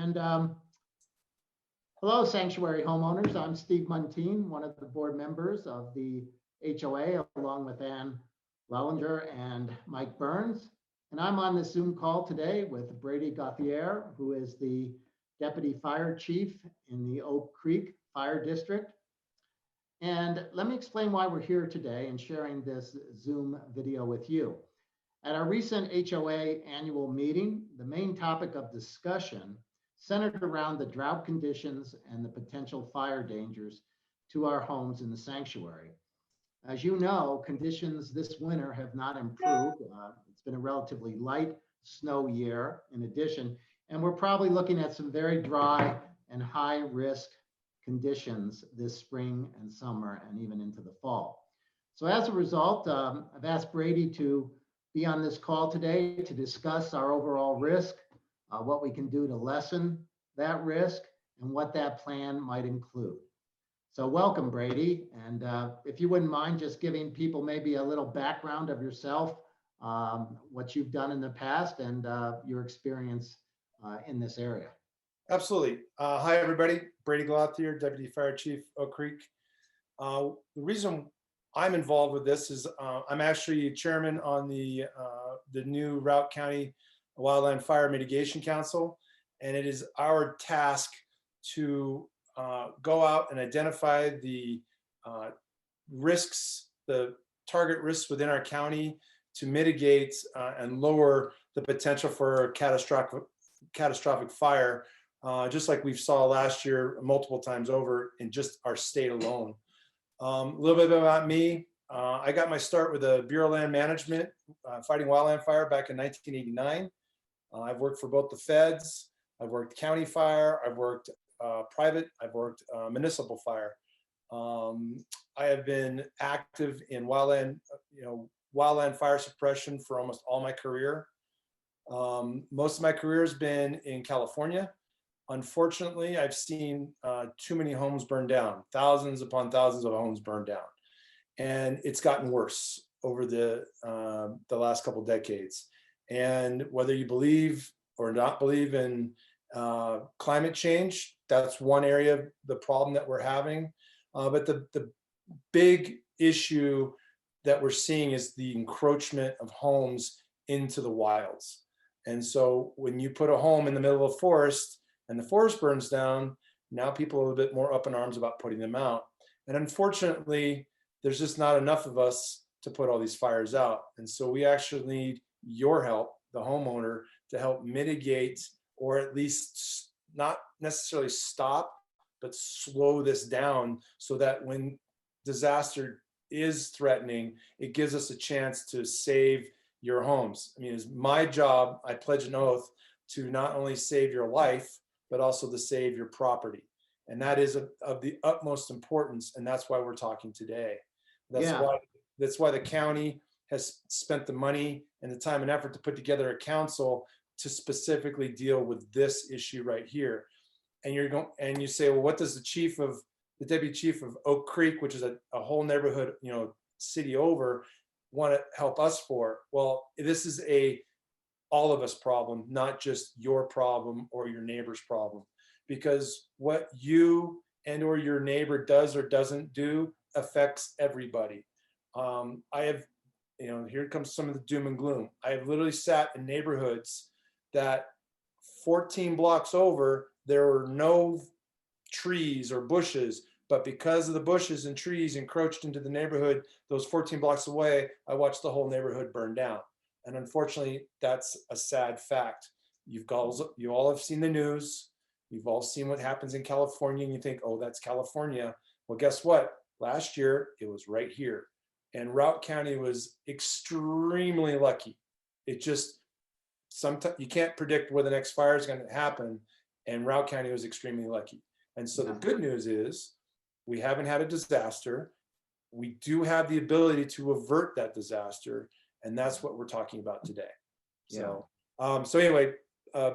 And hello, Sanctuary Homeowners. I'm Steve Muntean, one of the board members of the HOA, along with Ann Lellinger and Mike Burns. And I'm on this Zoom call today with Brady Gauthier, who is the Deputy Fire Chief in the Oak Creek Fire District. And let me explain why we're here today and sharing this Zoom video with you. At our recent HOA annual meeting, the main topic of discussion centered around the drought conditions and the potential fire dangers to our homes in the sanctuary. As you know, conditions this winter have not improved. It's been a relatively light snow year in addition, and we're probably looking at some very dry and high risk conditions this spring and summer and even into the fall. So as a result, I've asked Brady to be on this call today to discuss our overall risk, what we can do to lessen that risk, and what that plan might include. So welcome, Brady. And if you wouldn't mind just giving people maybe a little background of yourself, what you've done in the past and your experience in this area. Absolutely. Hi, everybody. Brady Gauthier, Deputy Fire Chief, Oak Creek. The reason I'm involved with this is I'm actually chairman on the new Routt County Wildland Fire Mitigation Council, and it is our task to go out and identify the risks, the target risks within our county to mitigate and lower the potential for catastrophic fire, just like we saw last year multiple times over in just our state alone. A little bit about me. I got my start with the Bureau of Land Management, fighting wildland fire back in 1989. I've worked for both the feds, I've worked county fire, I've worked private, I've worked municipal fire. I have been active in wildland fire suppression for almost all my career. Most of my career has been in California. Unfortunately, I've seen too many homes burn down, thousands upon thousands of homes burned down. And it's gotten worse over the last couple decades. And whether you believe or not believe in climate change, that's one area of the problem that we're having. But the big issue that we're seeing is the encroachment of homes into the wilds. And so when you put a home in the middle of a forest and the forest burns down, now people are a bit more up in arms about putting them out. And unfortunately, there's just not enough of us to put all these fires out. And so we actually need your help, the homeowner, to help mitigate, or at least not necessarily stop, but slow this down so that when disaster is threatening, it gives us a chance to save your homes. I mean, it's my job, I pledge an oath to not only save your life, but also to save your property. And that is of the utmost importance. And that's why we're talking today. That's why the county has spent the money and the time and effort to put together a council to specifically deal with this issue right here. And you say, well, what does the deputy chief of Oak Creek, which is a whole neighborhood, city over, want to help us for? Well, this is all of us problem, not just your problem or your neighbor's problem, because what you and or your neighbor does or doesn't do affects everybody. I have, here comes some of the doom and gloom. I have literally sat in neighborhoods that 14 blocks over, there were no trees or bushes, but because of the bushes and trees encroached into the neighborhood, those 14 blocks away, I watched the whole neighborhood burn down. And unfortunately, that's a sad fact. You all have seen the news. You've all seen what happens in California, and you think, oh, that's California. Well, guess what? Last year, it was right here. And Routt County was extremely lucky. It just, sometimes you can't predict where the next fire is going to happen. And Routt County was extremely lucky. And so the good news is we haven't had a disaster. We do have the ability to avert that disaster. And that's what we're talking about today. So, so anyway,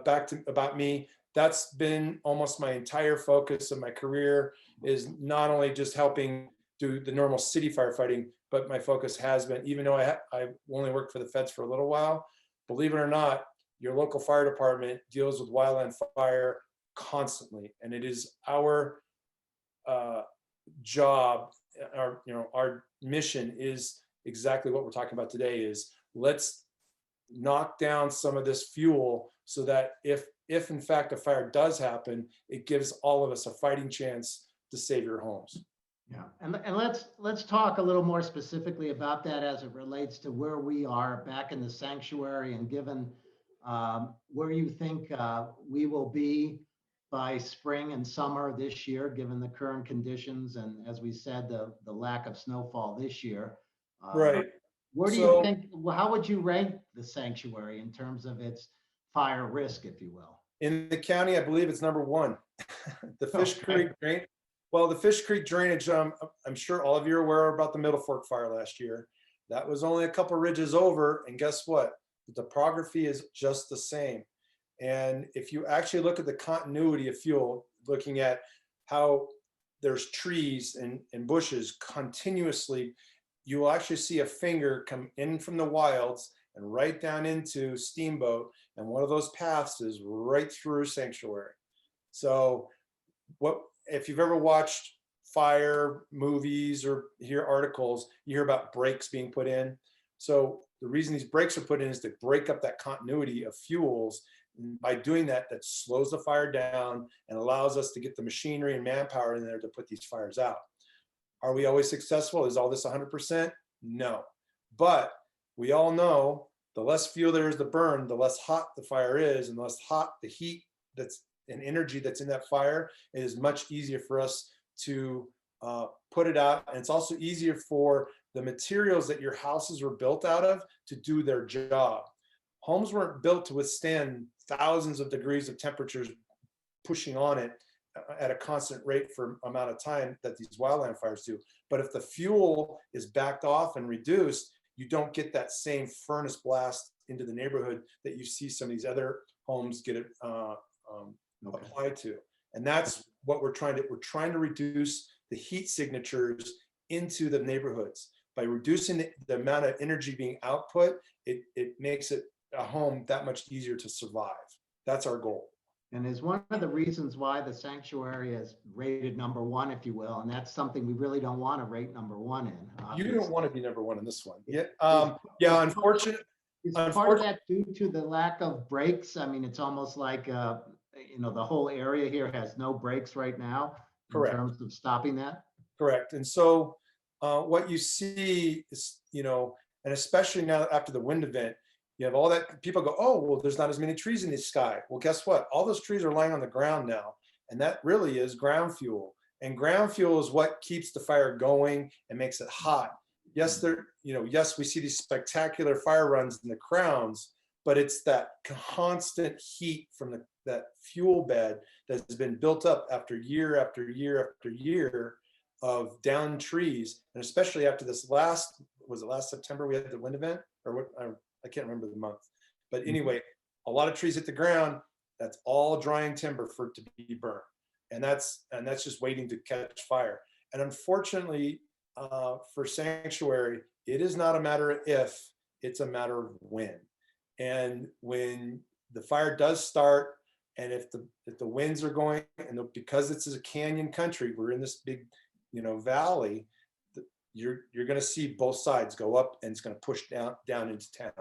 back to about me. That's been almost my entire focus of my career, is not only just helping do the normal city firefighting, but my focus has been, even though I only worked for the feds for a little while, believe it or not, your local fire department deals with wildland fire constantly. And it is our job, our mission is exactly what we're talking about today, is let's knock down some of this fuel so that if in fact a fire does happen, it gives all of us a fighting chance to save your homes. Yeah, and let's talk a little more specifically about that as it relates to where we are back in the sanctuary, and given where you think we will be by spring and summer this year, given the current conditions, and as we said, the lack of snowfall this year. Right. Where do you think, how would you rank the sanctuary in terms of its fire risk, if you will? In the county, I believe it's number one. The Fish Creek drain. Well, the Fish Creek drainage, I'm sure all of you are aware about the Middle Fork fire last year. That was only a couple ridges over, and guess what? The topography is just the same. And if you actually look at the continuity of fuel, looking at how there's trees and bushes continuously, you will actually see a finger come in from the wilds and right down into Steamboat. And one of those paths is right through Sanctuary. So if you've ever watched fire movies or hear articles, you hear about breaks being put in. So the reason these breaks are put in is to break up that continuity of fuels. And by doing that, that slows the fire down and allows us to get the machinery and manpower in there to put these fires out. Are we always successful? Is all this 100%? No. But we all know the less fuel there is to burn, the less hot the fire is, and the less hot the heat that's and energy that's in that fire. It is much easier for us to put it out. And it's also easier for the materials that your houses were built out of to do their job. Homes weren't built to withstand thousands of degrees of temperatures pushing on it at a constant rate for amount of time that these wildland fires do. But if the fuel is backed off and reduced, you don't get that same furnace blast into the neighborhood that you see some of these other homes get it applied to. And that's what we're trying to reduce the heat signatures into the neighborhoods. By reducing the amount of energy being output, it makes it a home that much easier to survive. That's our goal. And is one of the reasons why the sanctuary is rated number one, if you will, and that's something we really don't want to rate number one in. Obviously. You don't want to be number one in this one. Yeah, unfortunately. Is part of that due to the lack of breaks? I mean, it's almost like, the whole area here has no breaks right now. Correct. In terms of stopping that? Correct. And so what you see is, and especially now after the wind event, you have all that people go, oh, well, there's not as many trees in the sky. Well, guess what? All those trees are lying on the ground now. And that really is ground fuel. And ground fuel is what keeps the fire going and makes it hot. Yes, yes, we see these spectacular fire runs in the crowns, but it's that constant heat from that fuel bed that's been built up after year after year after year of downed trees. And especially after this last September, we had the wind event, or what? I can't remember the month, but anyway, a lot of trees hit the ground. That's all drying timber for it to be burned. And that's just waiting to catch fire. And unfortunately, for Sanctuary, it is not a matter of if, it's a matter of when. And when the fire does start, and if the winds are going, and because it's a canyon country, we're in this big, valley, you're going to see both sides go up, and it's going to push down into town.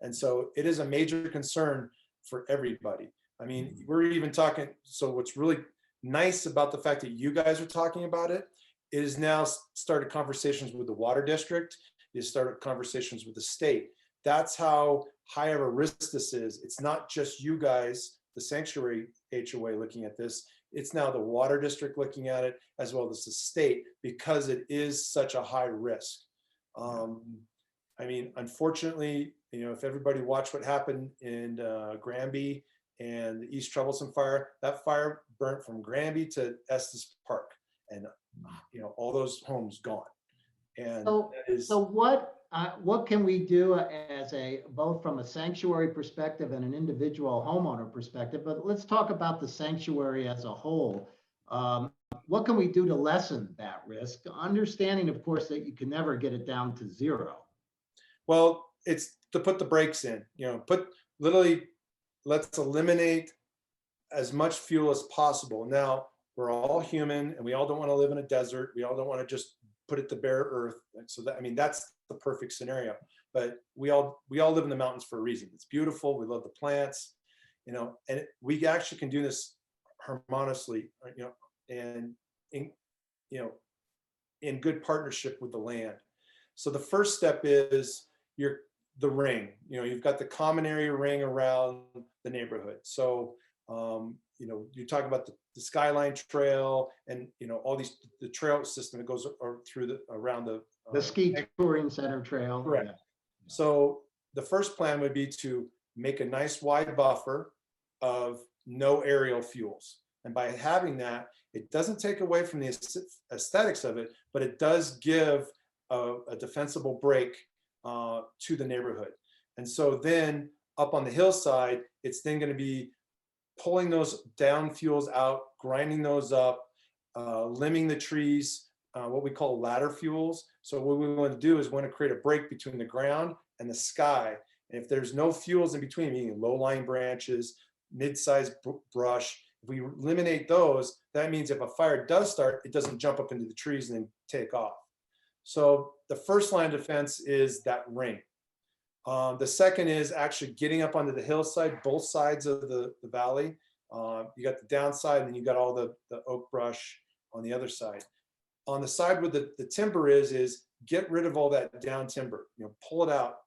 And so it is a major concern for everybody. I mean, we're even talking, so what's really nice about the fact that you guys are talking about it is now started conversations with the water district, you started conversations with the state. That's how high of a risk this is. It's not just you guys, the Sanctuary HOA, looking at this. It's now the water district looking at it, as well as the state, because it is such a high risk. I mean, unfortunately, if everybody watched what happened in Granby and the East Troublesome fire, that fire burnt from Granby to Estes Park, and all those homes gone. And so what can we do as both from a sanctuary perspective and an individual homeowner perspective? But let's talk about the sanctuary as a whole. What can we do to lessen that risk? Understanding, of course, that you can never get it down to zero. Well, it's to put the brakes in. Literally, let's eliminate as much fuel as possible. Now, we're all human and we all don't want to live in a desert. We all don't want to just put it to bare earth. And so that, I mean, that's the perfect scenario. But we all live in the mountains for a reason. It's beautiful. We love the plants, you know, and we actually can do this harmoniously, you know, and in, you know, in good partnership with the land. So the first step is the ring. You know, you've got the common area ring around the neighborhood. So you know, you talk about the Skyline Trail and, you know, all these, the trail system that goes through around the ski touring center trail. Correct. Yeah. So the first plan would be to make a nice wide buffer of no aerial fuels. And by having that, it doesn't take away from the aesthetics of it, but it does give a defensible break to the neighborhood. And so then up on the hillside, it's then going to be pulling those down fuels out, grinding those up, limbing the trees, what we call ladder fuels. So what we want to do is want to create a break between the ground and the sky. And if there's no fuels in between, meaning low-lying branches, mid-sized brush, if we eliminate those, that means if a fire does start, it doesn't jump up into the trees and then take off. So the first line of defense is that ring. The second is actually getting up onto the hillside, both sides of the valley. You got the downside and then you got all the oak brush on the other side. On the side where the timber is get rid of all that down timber, you know, pull it out.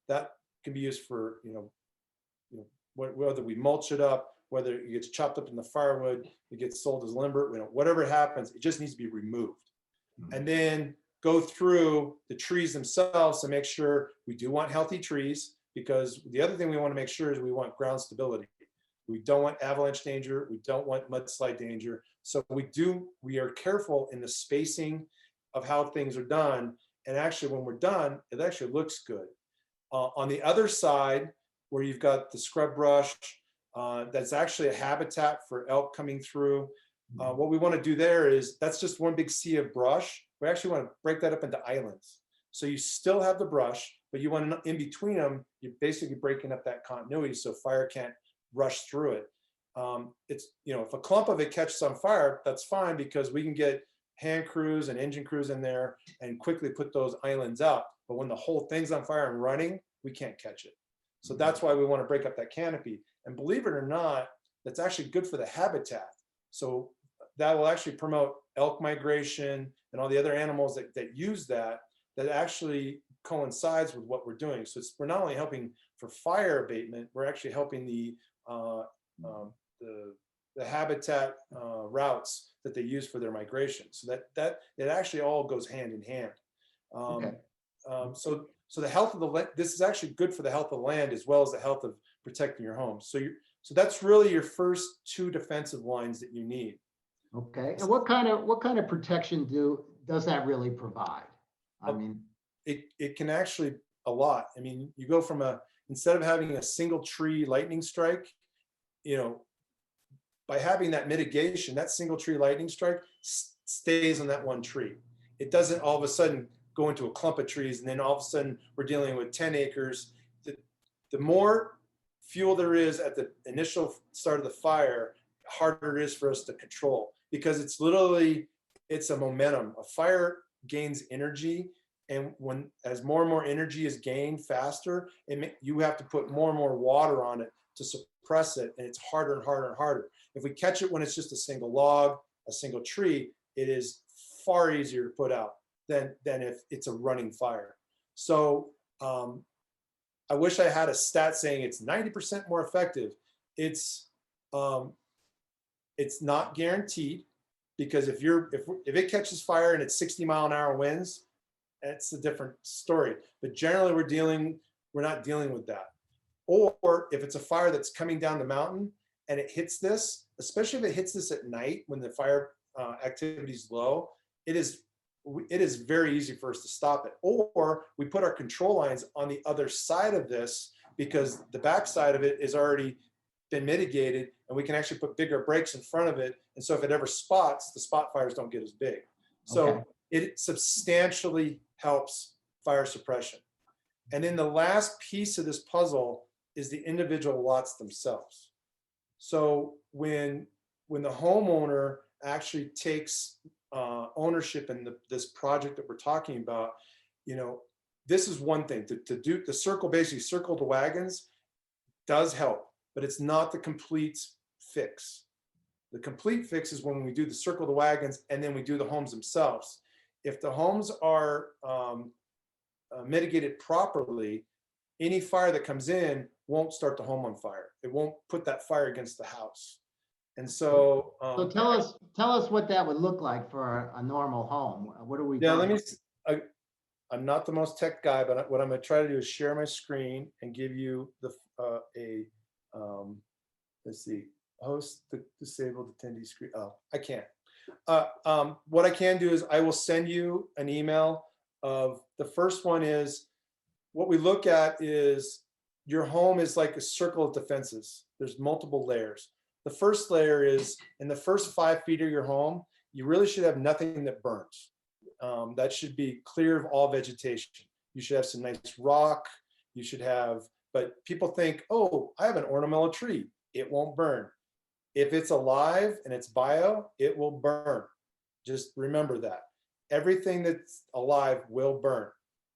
That can be used for, you know, whether we mulch it up, whether it gets chopped up in the firewood, it gets sold as lumber, you know, whatever happens, it just needs to be removed. And then go through the trees themselves to make sure we do want healthy trees, because the other thing we want to make sure is we want ground stability. We don't want avalanche danger. We don't want mudslide danger. So we are careful in the spacing of how things are done. And actually, when we're done, it actually looks good. On the other side, where you've got the scrub brush, that's actually a habitat for elk coming through. What we want to do there is, that's just one big sea of brush. We actually want to break that up into islands. So you still have the brush, but you want to, in between them, you're basically breaking up that continuity so fire can't rush through it. It's, you know, if a clump of it catches on fire, that's fine, because we can get hand crews and engine crews in there and quickly put those islands out. But when the whole thing's on fire and running, we can't catch it. So that's why we want to break up that canopy. And believe it or not, that's actually good for the habitat. So that will actually promote elk migration and all the other animals that use that actually coincides with what we're doing. So we're not only helping for fire abatement, we're actually helping the habitat routes that they use for their migration. So that it actually all goes hand in hand. Okay. So the health of the land, this is actually good for the health of the land as well as the health of protecting your home. So that's really your first two defensive lines that you need. Okay. And what kind of protection does that really provide? I mean, it can actually a lot. I mean, you go from instead of having a single tree lightning strike, you know, by having that mitigation, that single tree lightning strike stays on that one tree. It doesn't all of a sudden go into a clump of trees and then all of a sudden we're dealing with 10 acres. The more fuel there is at the initial start of the fire, harder it is for us to control, because it's a momentum. A fire gains energy, and as more and more energy is gained faster, you have to put more and more water on it to suppress it, and it's harder and harder and harder. If we catch it when it's just a single log, a single tree, it is far easier to put out than if it's a running fire. So I wish I had a stat saying it's 90% more effective. It's not guaranteed, because if it catches fire and it's 60-mile-an-hour winds, that's a different story. But generally we're not dealing with that. Or if it's a fire that's coming down the mountain and it hits this, especially if it hits this at night when the fire activity is low, it is very easy for us to stop it. Or we put our control lines on the other side of this, because the back side of it is already been mitigated, and we can actually put bigger brakes in front of it. And so if it ever spots, the spot fires don't get as big. So okay. It substantially helps fire suppression. And then the last piece of this puzzle is the individual lots themselves. So when the homeowner actually takes ownership in this project that we're talking about, you know, this is one thing to do. The circle, basically circle the wagons, does help, but it's not the complete fix. The complete fix is when we do the circle the wagons and then we do the homes themselves. If the homes are mitigated properly, any fire that comes in won't start the home on fire. It won't put that fire against the house. And so, So tell us what that would look like for a normal home. What are we yeah, talking? I'm not the most tech guy, but what I'm going to try to do is share my screen and give you the let's see, host the disabled attendee screen. Oh, I can't. What I can do is I will send you an email of the first one. Is what we look at is your home is like a circle of defenses. There's multiple layers. The first layer is in the first 5 feet of your home, you really should have nothing that burns. That should be clear of all vegetation. You should have some nice rock. You should have, but people think, oh, I have an ornamental tree. It won't burn. If it's alive and it's bio, it will burn. Just remember that. Everything that's alive will burn.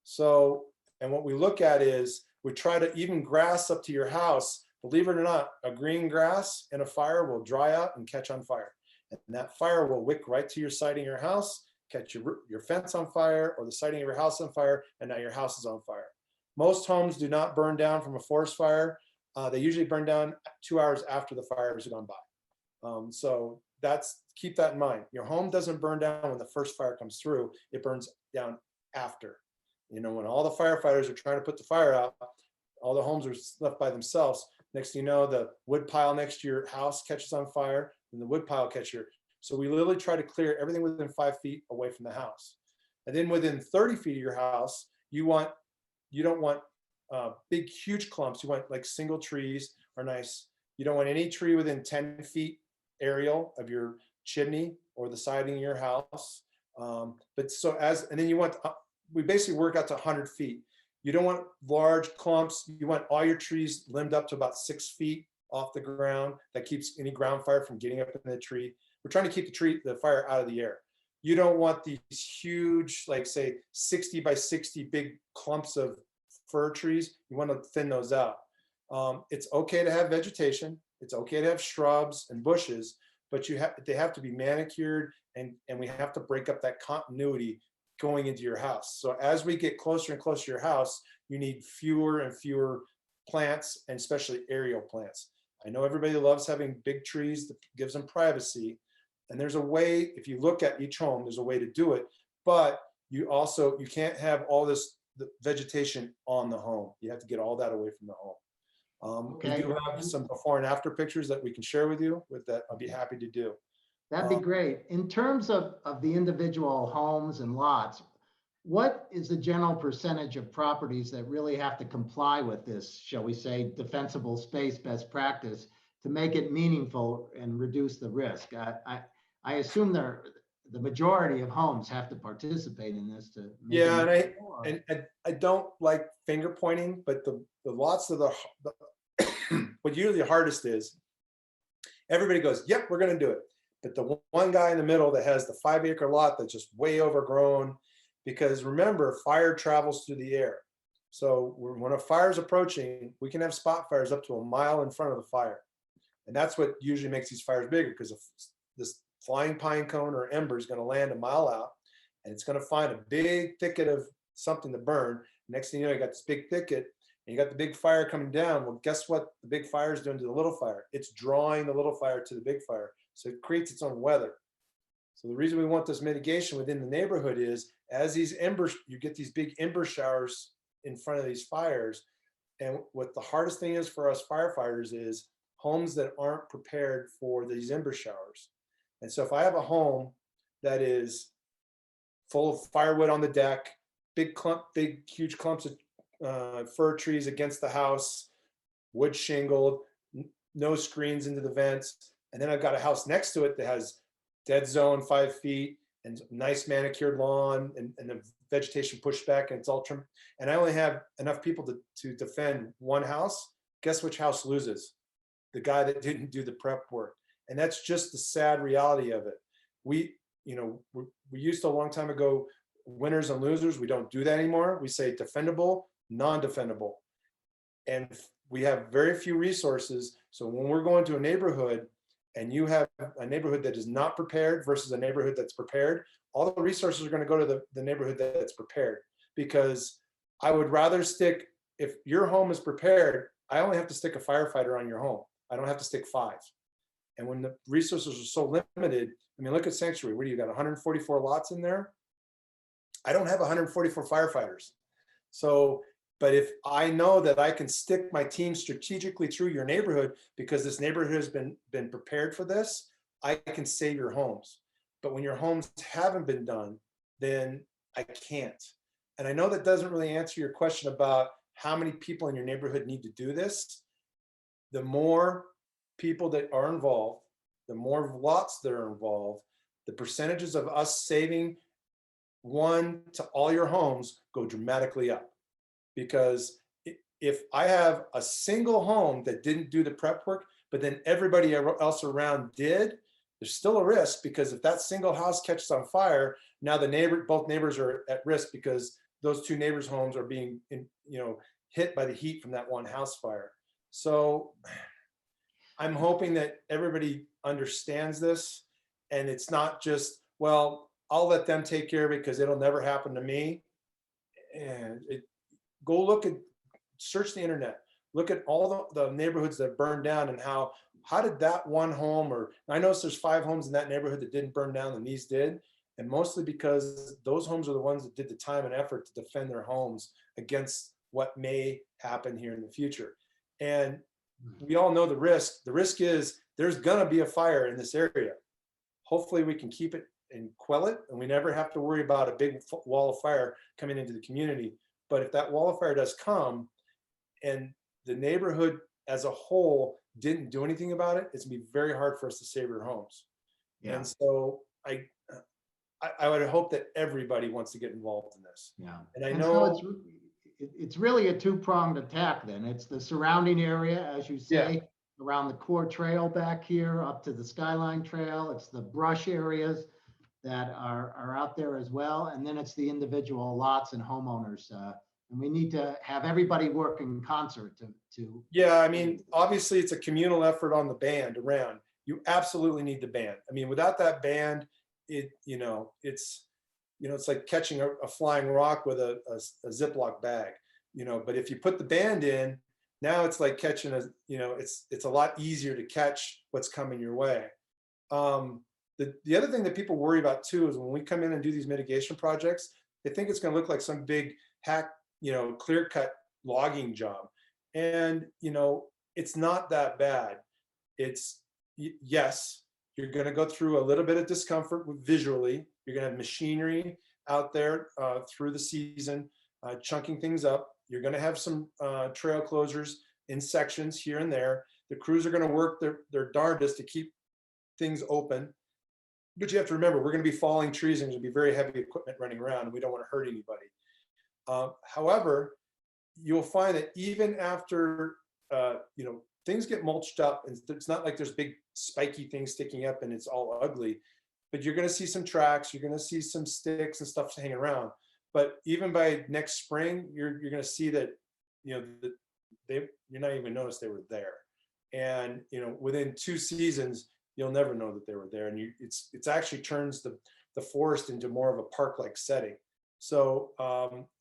So, and what we look at is we try to, even grass up to your house, believe it or not, a green grass in a fire will dry out and catch on fire. And that fire will wick right to your siding of your house, catch your fence on fire or the siding of your house on fire, and now your house is on fire. Most homes do not burn down from a forest fire. They usually burn down 2 hours after the fire has gone by. So keep that in mind. Your home doesn't burn down when the first fire comes through. It burns down after. You know, when all the firefighters are trying to put the fire out, all the homes are left by themselves. Next thing you know, the wood pile next to your house catches on fire, and the wood pile catches your. So we literally try to clear everything within 5 feet away from the house. And then within 30 feet of your house, you don't want big, huge clumps. You want like single trees are nice. You don't want any tree within 10 feet aerial of your chimney or the siding of your house. And then you want, we basically work out to 100 feet. You don't want large clumps. You want all your trees limbed up to about 6 feet off the ground. That keeps any ground fire from getting up in the tree. We're trying to keep the fire out of the air. You don't want these huge, like say 60 by 60 big clumps of fir trees. You want to thin those out. It's okay to have vegetation. It's okay to have shrubs and bushes, but they have to be manicured, and we have to break up that continuity going into your house. So as we get closer and closer to your house, you need fewer and fewer plants, and especially aerial plants. I know everybody loves having big trees that gives them privacy. And there's a way, if you look at each home, there's a way to do it, but you can't have all this vegetation on the home. You have to get all that away from the home. Okay. We do have some before and after pictures that we can share with you. With that, I'll be happy to do. That'd be great. In terms of the individual homes and lots, what is the general percentage of properties that really have to comply with this, shall we say, defensible space best practice to make it meaningful and reduce the risk? I assume the majority of homes have to participate in this to make Yeah, it and I don't like finger pointing, but the lots of the what usually the hardest is, everybody goes, yep, we're going to do it. But the one guy in the middle that has the 5-acre lot that's just way overgrown, because remember, fire travels through the air. So when a fire is approaching, we can have spot fires up to a mile in front of the fire. And that's what usually makes these fires bigger, because this flying pine cone or ember is going to land a mile out, and it's going to find a big thicket of something to burn. Next thing you know, you got this big thicket, and you got the big fire coming down. Well, guess what the big fire is doing to the little fire? It's drawing the little fire to the big fire. So it creates its own weather. So the reason we want this mitigation within the neighborhood is, as these embers, you get these big ember showers in front of these fires. And what the hardest thing is for us firefighters is homes that aren't prepared for these ember showers. And so if I have a home that is full of firewood on the deck, big huge clumps of fir trees against the house, wood shingled, no screens into the vents, and then I've got a house next to it that has dead zone 5 feet and nice manicured lawn and the vegetation pushed back and it's all trimmed, and I only have enough people to defend one house, guess which house loses? the guy that didn't do the prep work. And that's just the sad reality of it. We used to, a long time ago, winners and losers. We don't do that anymore. We say defendable, non-defendable. And we have very few resources. So when we're going to a neighborhood and you have a neighborhood that is not prepared versus a neighborhood that's prepared, all the resources are going to go to the neighborhood that's prepared. Because I would rather stick, if your home is prepared, I only have to stick a firefighter on your home. I don't have to stick 5. And when the resources are so limited, I mean, look at Sanctuary. What do you got? 144 lots in there? I don't have 144 firefighters. So, but if I know that I can stick my team strategically through your neighborhood because this neighborhood has been prepared for this, I can save your homes. But when your homes haven't been done, then I can't. And I know that doesn't really answer your question about how many people in your neighborhood need to do this. The more people that are involved, the more lots that are involved, the percentages of us saving one to all your homes go dramatically up. Because if I have a single home that didn't do the prep work, but then everybody else around did, there's still a risk, because if that single house catches on fire, now both neighbors are at risk, because those 2 neighbors' homes are being, hit by the heat from that one house fire. So I'm hoping that everybody understands this, and it's not just, well, I'll let them take care of it because it'll never happen to me. And go search the internet, look at all the neighborhoods that burned down, and how did that one home, or I noticed there's 5 homes in that neighborhood that didn't burn down and these did. And mostly because those homes are the ones that did the time and effort to defend their homes against what may happen here in the future. And we all know the risk. The risk is there's gonna be a fire in this area. Hopefully we can keep it and quell it, and we never have to worry about a big wall of fire coming into the community. But if that wall of fire does come and the neighborhood as a whole didn't do anything about it, it's gonna be very hard for us to save your homes. Yeah. And so I would hope that everybody wants to get involved in this. Yeah. And I know so it's really a 2-pronged attack then. It's the surrounding area, as you say, yeah, around the core trail back here up to the Skyline Trail. It's the brush areas that are out there as well. And then it's the individual lots and homeowners. And we need to have everybody work in concert to. Yeah, I mean, obviously it's a communal effort on the band around. You absolutely need the band. I mean, without that band, it's like catching a flying rock with a Ziploc bag, but if you put the band in, now it's like catching it's a lot easier to catch what's coming your way. The other thing that people worry about too is when we come in and do these mitigation projects, they think it's going to look like some big hack, clear cut logging job. And, it's not that bad. It's, yes, you're going to go through a little bit of discomfort visually. You're going to have machinery out there through the season, chunking things up. You're going to have some trail closures in sections here and there. The crews are going to work their darndest to keep things open. But you have to remember, we're going to be falling trees and there's going to be very heavy equipment running around, and we don't want to hurt anybody. However, you'll find that even after, things get mulched up, and it's not like there's big spiky things sticking up and it's all ugly, but you're going to see some tracks, you're going to see some sticks and stuff hanging around. But even by next spring, you're going to see that, you're not even notice they were there. And, within 2 seasons, you'll never know that they were there. And it's actually turns the forest into more of a park-like setting. So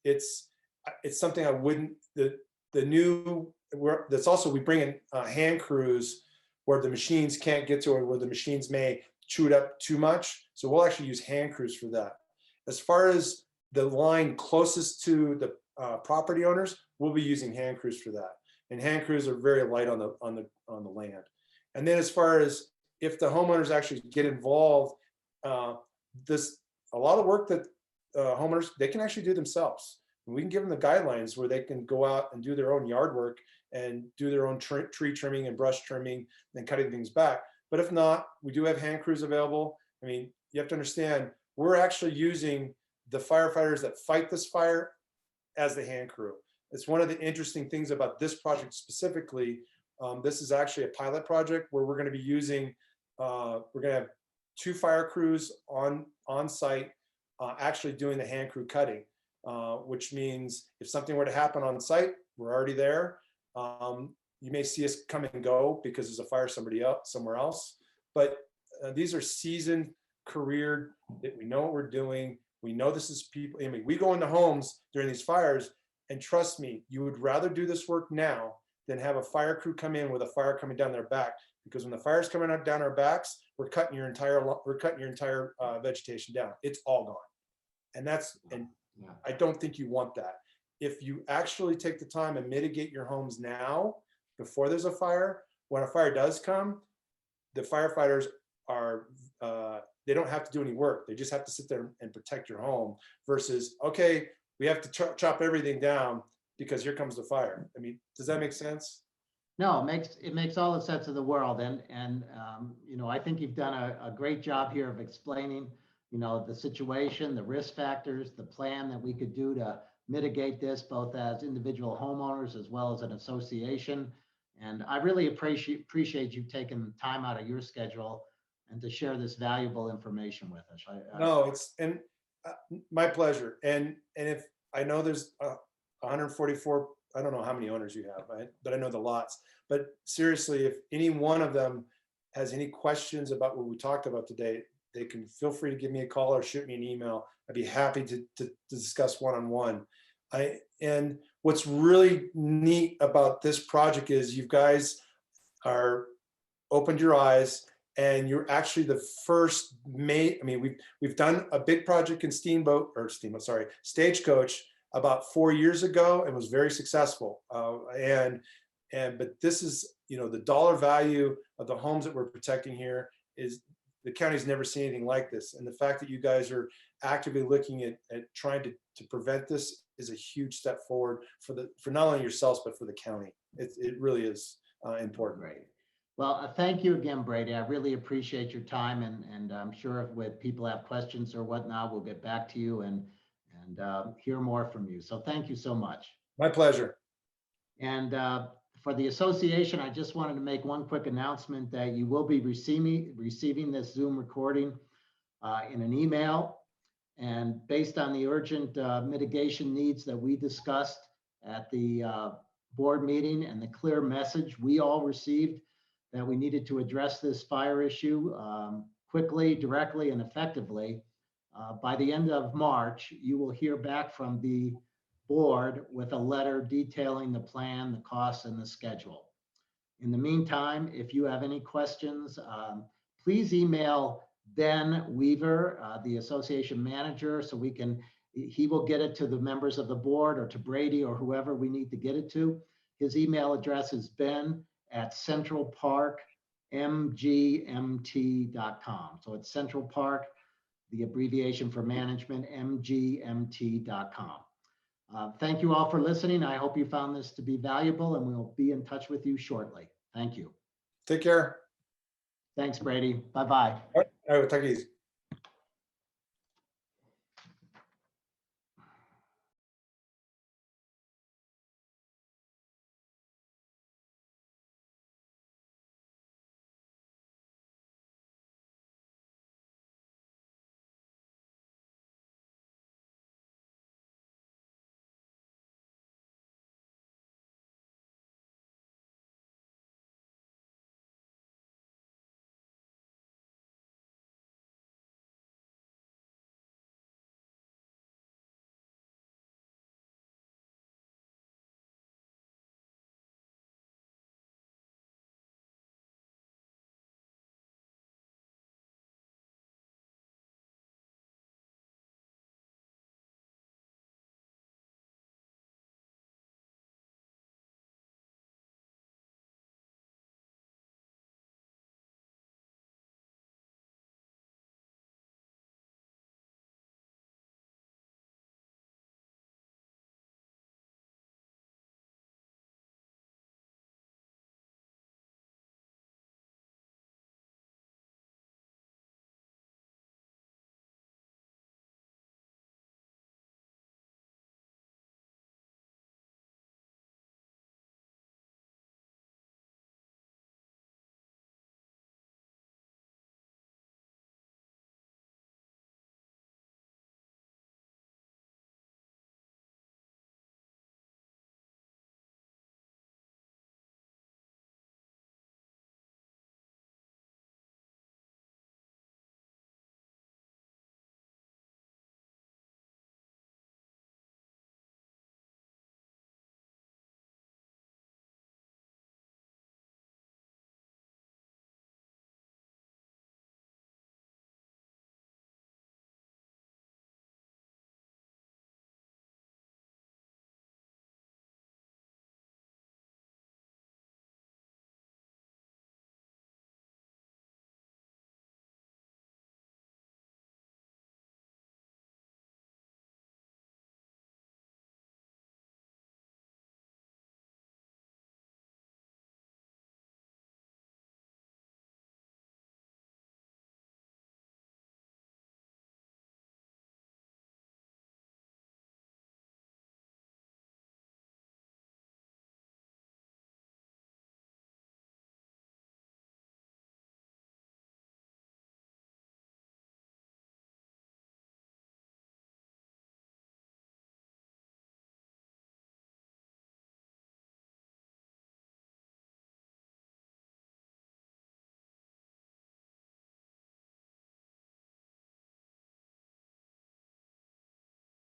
it's something I wouldn't, that's also, we bring in hand crews where the machines can't get to, or where the machines may chew it up too much. So we'll actually use hand crews for that. As far as the line closest to the property owners, we'll be using hand crews for that. And hand crews are very light on the land. And then as far as if the homeowners actually get involved, a lot of work that homeowners, they can actually do themselves. And we can give them the guidelines where they can go out and do their own yard work and do their own tree trimming and brush trimming and cutting things back. But if not, we do have hand crews available. I mean, you have to understand, we're actually using the firefighters that fight this fire as the hand crew. It's one of the interesting things about this project specifically. This is actually a pilot project where we're going to be using, we're going to have 2 fire crews on site, actually doing the hand crew cutting, which means if something were to happen on site, we're already there. You may see us come and go because there's a fire somewhere else, but these are seasoned, career, that we know what we're doing. We know this is people. I mean, we go into homes during these fires, and trust me, you would rather do this work now than have a fire crew come in with a fire coming down their back. Because when the fire's coming up down our backs, we're cutting your entire vegetation down. It's all gone, and I don't think you want that. If you actually take the time and mitigate your homes now, before there's a fire, when a fire does come, the firefighters are, they don't have to do any work. They just have to sit there and protect your home versus, okay, we have to chop everything down because here comes the fire. I mean, does that make sense? No, it makes all the sense of the world. And you know, I think you've done a great job here of explaining, you know, the situation, the risk factors, the plan that we could do to mitigate this, both as individual homeowners as well as an association. And I really appreciate you taking time out of your schedule and to share this valuable information with us. No, it's my pleasure. And if I know there's 144, I don't know how many owners you have, right? But I know the lots. But seriously, if any one of them has any questions about what we talked about today, they can feel free to give me a call or shoot me an email. I'd be happy to discuss one-on-one. And what's really neat about this project is you guys are opened your eyes, and you're actually the first I mean, we've done a big project in Stagecoach about 4 years ago and was very successful. But this is, you know, the dollar value of the homes that we're protecting here is, the county's never seen anything like this. And the fact that you guys are actively looking at trying to prevent this is a huge step forward for not only yourselves, but for the county. It really is important. Great. Well, thank you again, Brady. I really appreciate your time, and I'm sure if people have questions or whatnot, we'll get back to you and hear more from you. So thank you so much. My pleasure. And for the association, I just wanted to make one quick announcement that you will be receiving this Zoom recording in an email. And based on the urgent mitigation needs that we discussed at the board meeting and the clear message we all received that we needed to address this fire issue quickly, directly, and effectively, by the end of March, you will hear back from the board with a letter detailing the plan, the costs, and the schedule. In the meantime, if you have any questions, please email Ben Weaver, the association manager, so he will get it to the members of the board or to Brady or whoever we need to get it to. His email address is ben@centralparkmgmt.com. So it's Central Park, the abbreviation for management, mgmt.com. Thank you all for listening. I hope you found this to be valuable, and we'll be in touch with you shortly. Thank you. Take care. Thanks, Brady. Bye-bye. All right, take it easy.